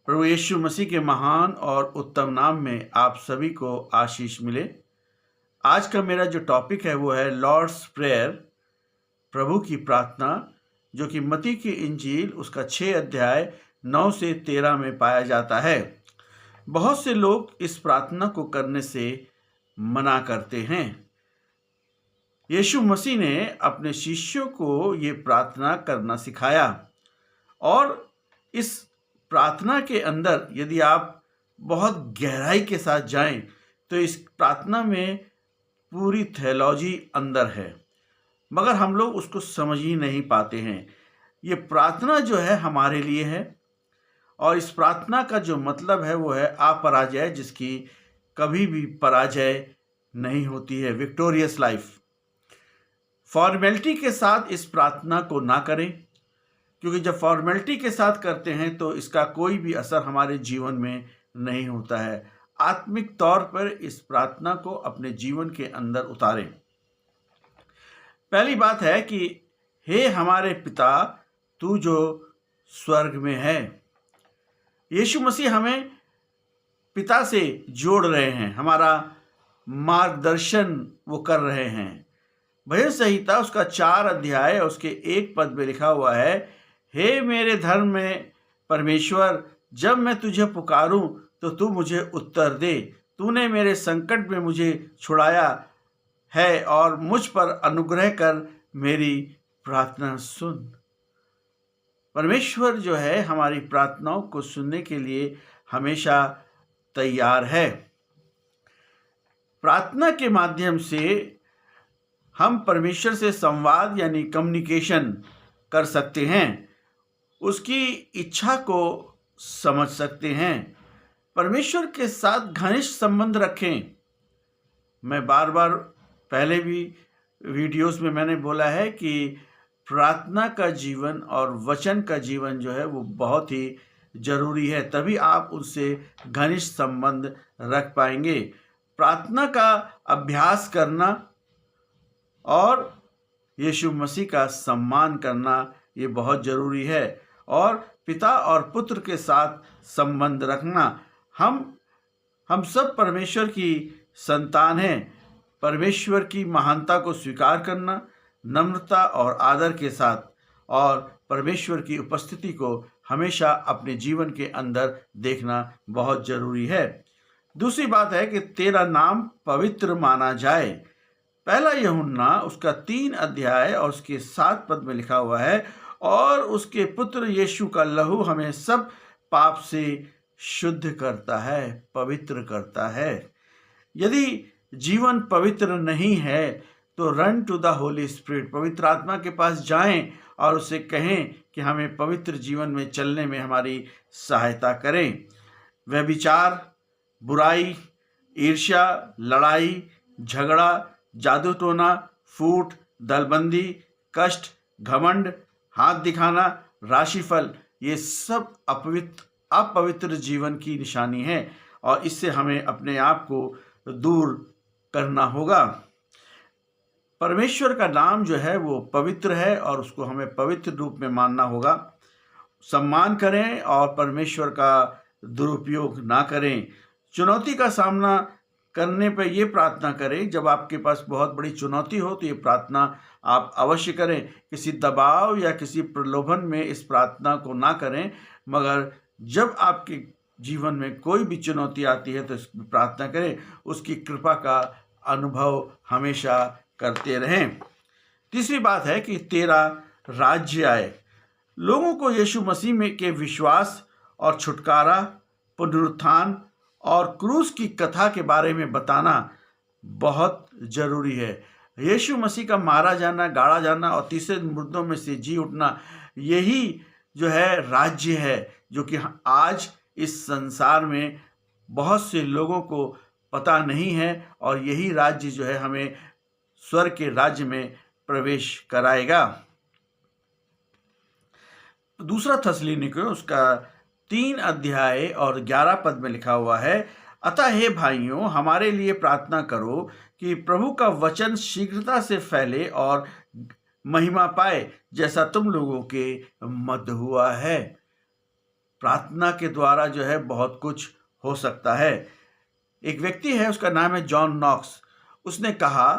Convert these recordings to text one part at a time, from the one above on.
प्रभु यीशु मसीह के महान और उत्तम नाम में आप सभी को आशीष मिले। आज का मेरा जो टॉपिक है वो है लॉर्ड्स प्रेयर, प्रभु की प्रार्थना, जो कि मत्ती की इंजील उसका 6 अध्याय 9 से 13 में पाया जाता है। बहुत से लोग इस प्रार्थना को करने से मना करते हैं। यीशु मसीह ने अपने शिष्यों को ये प्रार्थना करना सिखाया और इस प्रार्थना के अंदर यदि आप बहुत गहराई के साथ जाएं तो इस प्रार्थना में पूरी थियोलॉजी अंदर है, मगर हम लोग उसको समझ ही नहीं पाते हैं। ये प्रार्थना जो है हमारे लिए है और इस प्रार्थना का जो मतलब है वो है अपराजय, जिसकी कभी भी पराजय नहीं होती है, विक्टोरियस लाइफ। फॉर्मेलिटी के साथ इस प्रार्थना को ना करें, क्योंकि जब फॉर्मेलिटी के साथ करते हैं तो इसका कोई भी असर हमारे जीवन में नहीं होता है। आत्मिक तौर पर इस प्रार्थना को अपने जीवन के अंदर उतारें। पहली बात है कि हे हमारे पिता तू जो स्वर्ग में है। यीशु मसीह हमें पिता से जोड़ रहे हैं, हमारा मार्गदर्शन वो कर रहे हैं। भजन संहिता उसका 4 अध्याय उसके 1 पद में लिखा हुआ है, हे मेरे धर्म में परमेश्वर, जब मैं तुझे पुकारूं तो तू मुझे उत्तर दे। तूने मेरे संकट में मुझे छुड़ाया है और मुझ पर अनुग्रह कर मेरी प्रार्थना सुन। परमेश्वर जो है हमारी प्रार्थनाओं को सुनने के लिए हमेशा तैयार है। प्रार्थना के माध्यम से हम परमेश्वर से संवाद यानी कम्युनिकेशन कर सकते हैं, उसकी इच्छा को समझ सकते हैं, परमेश्वर के साथ घनिष्ठ संबंध रखें। मैं बार बार पहले भी वीडियोस में मैंने बोला है कि प्रार्थना का जीवन और वचन का जीवन जो है वो बहुत ही जरूरी है, तभी आप उससे घनिष्ठ संबंध रख पाएंगे। प्रार्थना का अभ्यास करना और यीशु मसीह का सम्मान करना ये बहुत जरूरी है, और पिता और पुत्र के साथ संबंध रखना। हम सब परमेश्वर की संतान हैं। परमेश्वर की महानता को स्वीकार करना नम्रता और आदर के साथ, और परमेश्वर की उपस्थिति को हमेशा अपने जीवन के अंदर देखना बहुत जरूरी है। दूसरी बात है कि तेरा नाम पवित्र माना जाए। पहला यूहन्ना उसका 3 अध्याय और उसके 7 पद में लिखा हुआ है, और उसके पुत्र यीशु का लहू हमें सब पाप से शुद्ध करता है, पवित्र करता है। यदि जीवन पवित्र नहीं है तो run to the Holy Spirit, पवित्र आत्मा के पास जाएं और उससे कहें कि हमें पवित्र जीवन में चलने में हमारी सहायता करें। व्यभिचार, बुराई, ईर्ष्या, लड़ाई, झगड़ा, जादू टोना, फूट, दलबंदी, कष्ट, घमंड, हाथ दिखाना, राशिफल, ये सब अपवित्र जीवन की निशानी है और इससे हमें अपने आप को दूर करना होगा। परमेश्वर का नाम जो है वो पवित्र है और उसको हमें पवित्र रूप में मानना होगा। सम्मान करें और परमेश्वर का दुरुपयोग ना करें। चुनौती का सामना करने पर ये प्रार्थना करें, जब आपके पास बहुत बड़ी चुनौती हो तो ये प्रार्थना आप अवश्य करें। किसी दबाव या किसी प्रलोभन में इस प्रार्थना को ना करें, मगर जब आपके जीवन में कोई भी चुनौती आती है तो इस प्रार्थना करें, उसकी कृपा का अनुभव हमेशा करते रहें। तीसरी बात है कि तेरा राज्य आए। लोगों को यीशु मसीह में के विश्वास और छुटकारा, पुनरुत्थान और क्रूस की कथा के बारे में बताना बहुत जरूरी है। यीशु मसीह का मारा जाना, गाड़ा जाना और तीसरे मुर्दों में से जी उठना, यही जो है राज्य है, जो कि आज इस संसार में बहुत से लोगों को पता नहीं है, और यही राज्य जो है हमें स्वर्ग के राज्य में प्रवेश कराएगा। दूसरा थिस्सलुनीकियों उसका 3 अध्याय और 11 पद में लिखा हुआ है, अतः हे भाइयों, हमारे लिए प्रार्थना करो कि प्रभु का वचन शीघ्रता से फैले और महिमा पाए, जैसा तुम लोगों के मध्य हुआ है। प्रार्थना के द्वारा जो है बहुत कुछ हो सकता है। एक व्यक्ति है, उसका नाम है जॉन नॉक्स। उसने कहा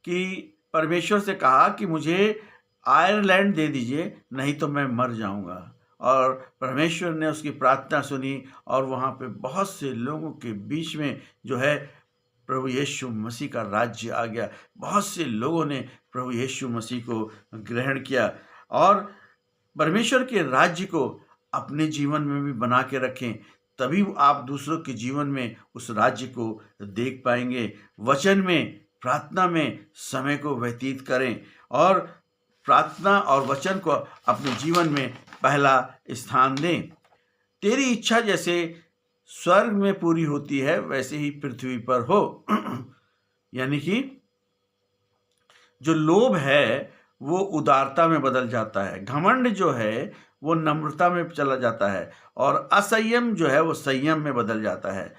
कि परमेश्वर से कहा कि मुझे आयरलैंड दे दीजिए, नहीं तो मैं मर जाऊंगा। और परमेश्वर ने उसकी प्रार्थना सुनी और वहाँ पे बहुत से लोगों के बीच में जो है प्रभु यीशु मसीह का राज्य आ गया। बहुत से लोगों ने प्रभु यीशु मसीह को ग्रहण किया। और परमेश्वर के राज्य को अपने जीवन में भी बना के रखें, तभी आप दूसरों के जीवन में उस राज्य को देख पाएंगे। वचन में, प्रार्थना में समय को व्यतीत करें और प्रार्थना और वचन को अपने जीवन में पहला स्थान दें। तेरी इच्छा जैसे स्वर्ग में पूरी होती है वैसे ही पृथ्वी पर हो। यानी कि जो लोभ है वो उदारता में बदल जाता है, घमंड जो है वो नम्रता में चला जाता है और असंयम जो है वो संयम में बदल जाता है।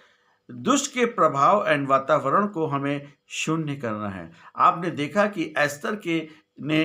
दुष्ट के प्रभाव एंड वातावरण को हमें शून्य करना है। आपने देखा कि एस्तर के ने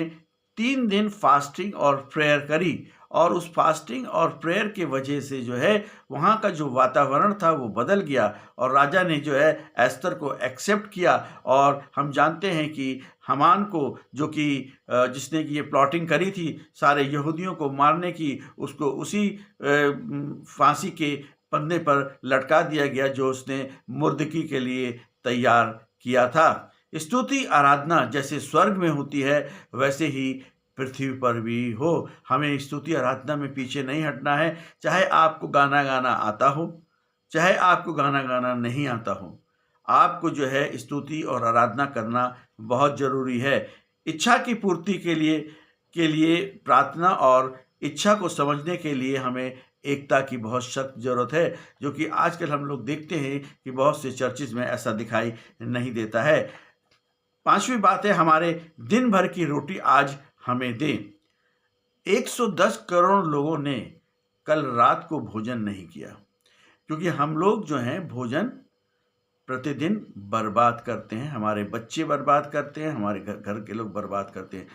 3 दिन फास्टिंग और प्रेयर करी और उस फास्टिंग और प्रेयर के वजह से जो है वहाँ का जो वातावरण था वो बदल गया और राजा ने जो है एस्तर को एक्सेप्ट किया। और हम जानते हैं कि हामान को, जो कि जिसने कि ये प्लॉटिंग करी थी सारे यहूदियों को मारने की, उसको उसी फांसी के फंदे पर लटका दिया गया जो उसने मुर्दकी के लिए तैयार किया था। स्तुति आराधना जैसे स्वर्ग में होती है वैसे ही पृथ्वी पर भी हो। हमें स्तुति आराधना में पीछे नहीं हटना है, चाहे आपको गाना गाना आता हो, चाहे आपको गाना गाना नहीं आता हो। आपको जो है स्तुति और आराधना करना बहुत जरूरी है। इच्छा की पूर्ति के लिए प्रार्थना और इच्छा को समझने के लिए हमें एकता की बहुत सख्त जरूरत है, जो कि आजकल हम लोग देखते हैं कि बहुत से चर्चिज में ऐसा दिखाई नहीं देता है। 5वीं बात है, हमारे दिन भर की रोटी आज हमें दे। 110 करोड़ लोगों ने कल रात को भोजन नहीं किया, क्योंकि हम लोग जो हैं भोजन प्रतिदिन बर्बाद करते हैं। हमारे बच्चे बर्बाद करते हैं, हमारे घर के लोग बर्बाद करते हैं।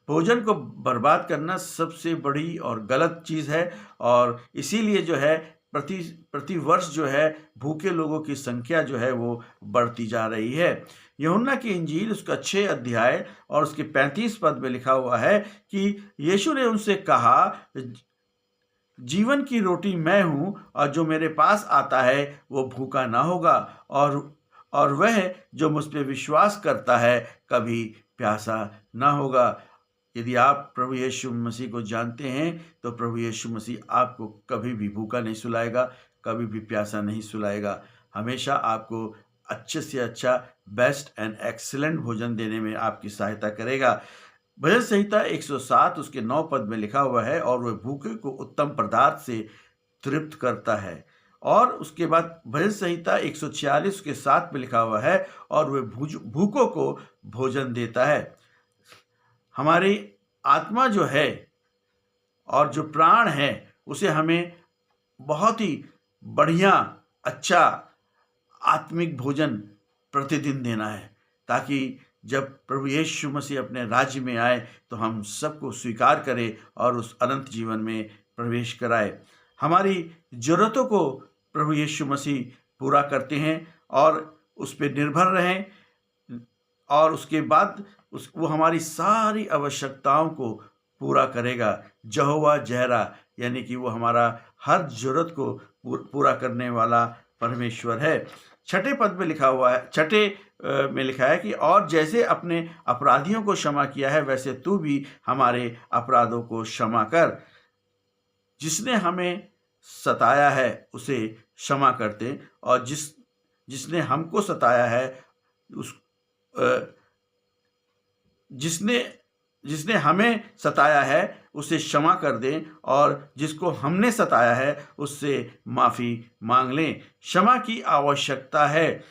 भोजन को बर्बाद करना सबसे बड़ी और गलत चीज़ है और इसीलिए जो है प्रति वर्ष जो है भूखे लोगों की संख्या जो है वो बढ़ती जा रही है। यूहन्ना की इंजील उसका 6 अध्याय और उसके 35 पद में लिखा हुआ है कि यीशु ने उनसे कहा, जीवन की रोटी मैं हूँ और जो मेरे पास आता है वो भूखा ना होगा और वह जो मुझ पर विश्वास करता है कभी प्यासा ना होगा। यदि आप प्रभु यीशु मसीह को जानते हैं तो प्रभु यीशु मसीह आपको कभी भी भूखा नहीं सुलाएगा, कभी भी प्यासा नहीं सुलाएगा। हमेशा आपको अच्छे से अच्छा बेस्ट एंड एक्सीलेंट भोजन देने में आपकी सहायता करेगा। भजन संहिता 107 उसके 9 पद में लिखा हुआ है, और वह भूखे को उत्तम पदार्थ से तृप्त करता है। और उसके बाद भजन संहिता 146 के 7 में लिखा हुआ है, और वह भूखों को भोजन देता है। हमारी आत्मा जो है और जो प्राण है उसे हमें बहुत ही बढ़िया अच्छा आत्मिक भोजन प्रतिदिन देना है, ताकि जब प्रभु यीशु मसीह अपने राज्य में आए तो हम सबको स्वीकार करें और उस अनंत जीवन में प्रवेश कराए। हमारी ज़रूरतों को प्रभु यीशु मसीह पूरा करते हैं और उस पर निर्भर रहें, और उसके बाद वो हमारी सारी आवश्यकताओं को पूरा करेगा। यहोवा जहरा, यानी कि वो हमारा हर ज़रूरत को पूरा करने वाला परमेश्वर है। 6 पद में लिखा हुआ है, 6 में लिखा है कि और जैसे अपने अपराधियों को क्षमा किया है वैसे तू भी हमारे अपराधों को क्षमा कर। जिसने हमें सताया है उसे क्षमा करते, और जिसने हमको सताया है जिसने हमें सताया है उसे क्षमा कर दें, और जिसको हमने सताया है उससे माफ़ी मांग लें। क्षमा की आवश्यकता है।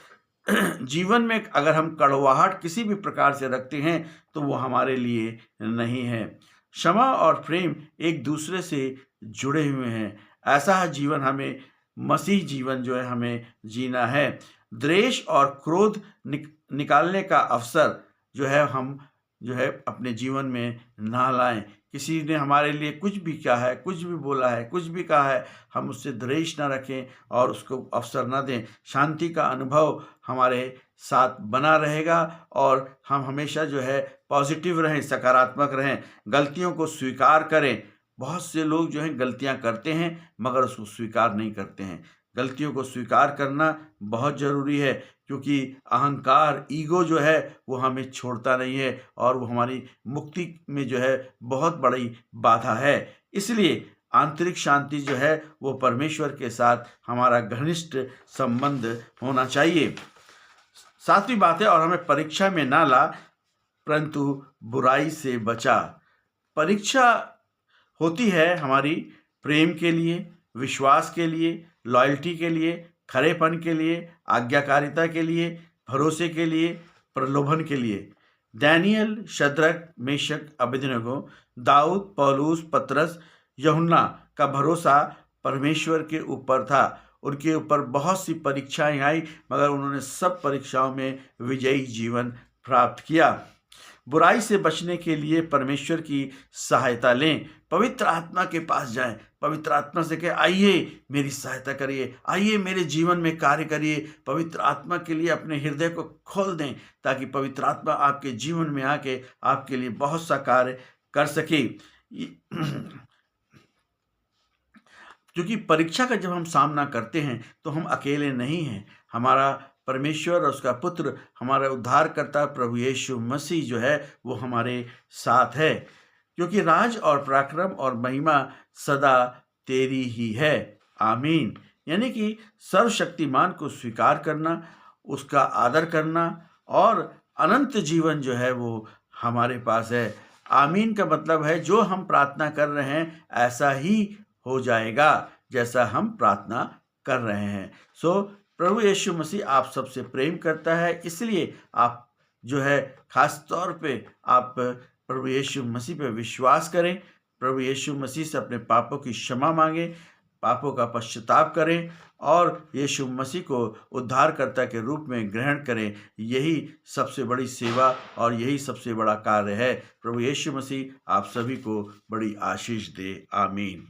जीवन में अगर हम कड़वाहट किसी भी प्रकार से रखते हैं तो वो हमारे लिए नहीं है। क्षमा और प्रेम एक दूसरे से जुड़े हुए हैं। ऐसा जीवन हमें, मसीह जीवन जो है हमें जीना है। द्वेष और क्रोध निकालने का अवसर जो है हम जो है अपने जीवन में ना लाएं, किसी ने हमारे लिए कुछ भी किया है, कुछ भी बोला है, कुछ भी कहा है, हम उससे द्वेष न रखें और उसको अवसर न दें। शांति का अनुभव हमारे साथ बना रहेगा और हम हमेशा जो है पॉजिटिव रहें, सकारात्मक रहें, गलतियों को स्वीकार करें। बहुत से लोग जो हैं गलतियां करते हैं मगर उसको स्वीकार नहीं करते हैं। गलतियों को स्वीकार करना बहुत ज़रूरी है, क्योंकि अहंकार, ईगो जो है वो हमें छोड़ता नहीं है और वो हमारी मुक्ति में जो है बहुत बड़ी बाधा है। इसलिए आंतरिक शांति जो है वो परमेश्वर के साथ हमारा घनिष्ठ संबंध होना चाहिए। सातवीं बात है, और हमें परीक्षा में ना ला परंतु बुराई से बचा। परीक्षा होती है हमारी प्रेम के लिए, विश्वास के लिए, लॉयल्टी के लिए, खरेपन के लिए, आज्ञाकारिता के लिए, भरोसे के लिए, प्रलोभन के लिए। दानियल, शद्रक, मेशक, अबेदनगो, दाऊद, पौलुस, पतरस, यूहन्ना का भरोसा परमेश्वर के ऊपर था। उनके ऊपर बहुत सी परीक्षाएं आई मगर उन्होंने सब परीक्षाओं में विजयी जीवन प्राप्त किया। बुराई से बचने के लिए परमेश्वर की सहायता लें, पवित्र आत्मा के पास जाएं, पवित्र आत्मा से कहें आइए मेरी सहायता करिए, आइए मेरे जीवन में कार्य करिए। पवित्र आत्मा के लिए अपने हृदय को खोल दें ताकि पवित्र आत्मा आपके जीवन में आके आपके लिए बहुत सा कार्य कर सके। क्योंकि परीक्षा का जब हम सामना करते हैं तो हम अकेले नहीं हैं। हमारा परमेश्वर और उसका पुत्र, हमारा उद्धारकर्ता प्रभु यीशु मसीह जो है वो हमारे साथ है। क्योंकि राज और पराक्रम और महिमा सदा तेरी ही है। आमीन। यानी कि सर्वशक्तिमान को स्वीकार करना, उसका आदर करना और अनंत जीवन जो है वो हमारे पास है। आमीन का मतलब है जो हम प्रार्थना कर रहे हैं ऐसा ही हो जाएगा जैसा हम प्रार्थना कर रहे हैं। सो प्रभु यीशु मसीह आप सबसे प्रेम करता है, इसलिए आप जो है खास तौर पे आप प्रभु यीशु मसीह पे विश्वास करें, प्रभु यीशु मसीह से अपने पापों की क्षमा मांगें, पापों का पश्चाताप करें और यीशु मसीह को उद्धारकर्ता के रूप में ग्रहण करें। यही सबसे बड़ी सेवा और यही सबसे बड़ा कार्य है। प्रभु यीशु मसीह आप सभी को बड़ी आशीष दे। आमीन।